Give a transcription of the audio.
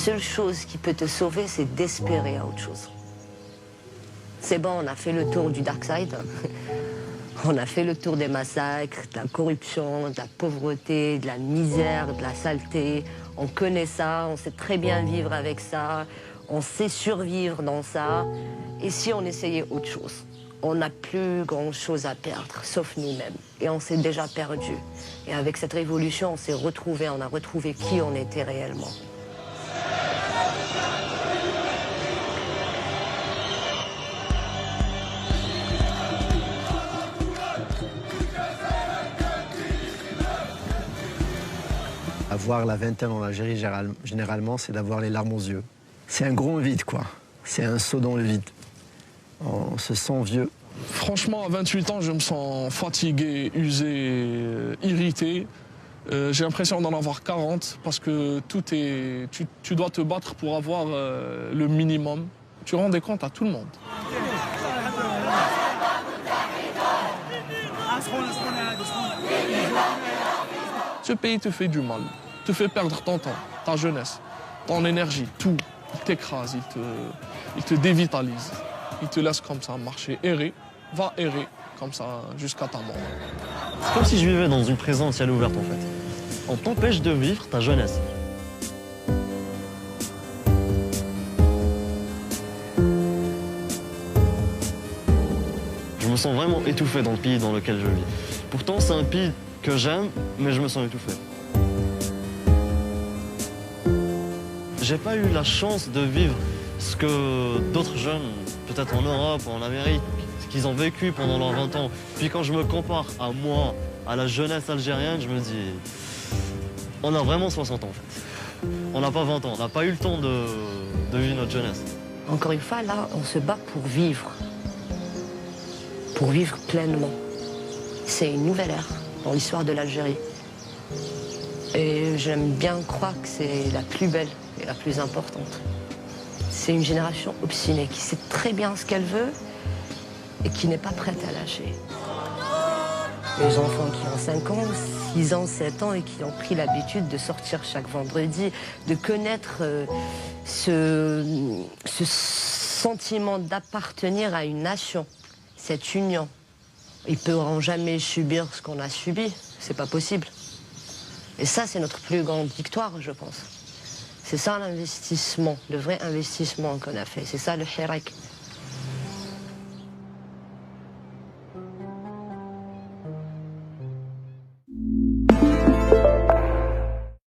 seule chose qui peut te sauver, c'est d'espérer à autre chose. C'est bon, on a fait le tour du dark side. On a fait le tour des massacres, de la corruption, de la pauvreté, de la misère, de la saleté. On connaît ça, on sait très bien vivre avec ça, on sait survivre dans ça. Et si on essayait autre chose? On n'a plus grand-chose à perdre, sauf nous-mêmes. Et on s'est déjà perdu. Et avec cette révolution, on s'est retrouvés, on a retrouvé qui on était réellement. Avoir la vingtaine en Algérie, généralement, c'est d'avoir les larmes aux yeux. C'est un gros vide, quoi. C'est un saut dans le vide. On se sent vieux. Franchement, à 28 ans, je me sens fatigué, usé, irrité. J'ai l'impression d'en avoir 40 parce que tu dois te battre pour avoir le minimum. Tu rends des comptes à tout le monde. Ce pays te fait du mal, te fait perdre ton temps, ta jeunesse, ton énergie, tout. Il t'écrase, il te dévitalise. Il te laisse comme ça marcher, errer, va errer comme ça jusqu'à ta mort. C'est comme si je vivais dans une prison ciel ouvert en fait. On t'empêche de vivre ta jeunesse. Je me sens vraiment étouffé dans le pays dans lequel je vis. Pourtant c'est un pays que j'aime, mais je me sens étouffé. J'ai pas eu la chance de vivre ce que d'autres jeunes, peut-être en Europe ou en Amérique, ce qu'ils ont vécu pendant leurs 20 ans. Puis quand je me compare à moi, à la jeunesse algérienne, je me dis, on a vraiment 60 ans en fait. On n'a pas 20 ans, on n'a pas eu le temps de vivre notre jeunesse. Encore une fois, là, on se bat pour vivre pleinement. C'est une nouvelle ère dans l'histoire de l'Algérie. Et j'aime bien croire que c'est la plus belle et la plus importante. C'est une génération obstinée qui sait très bien ce qu'elle veut et qui n'est pas prête à lâcher. Les enfants qui ont 5 ans, 6 ans, 7 ans et qui ont pris l'habitude de sortir chaque vendredi, de connaître ce sentiment d'appartenir à une nation, cette union. Ils ne pourront jamais subir ce qu'on a subi, c'est pas possible. Et ça, c'est notre plus grande victoire, je pense. C'est ça l'investissement, le vrai investissement qu'on a fait. C'est ça le hirak.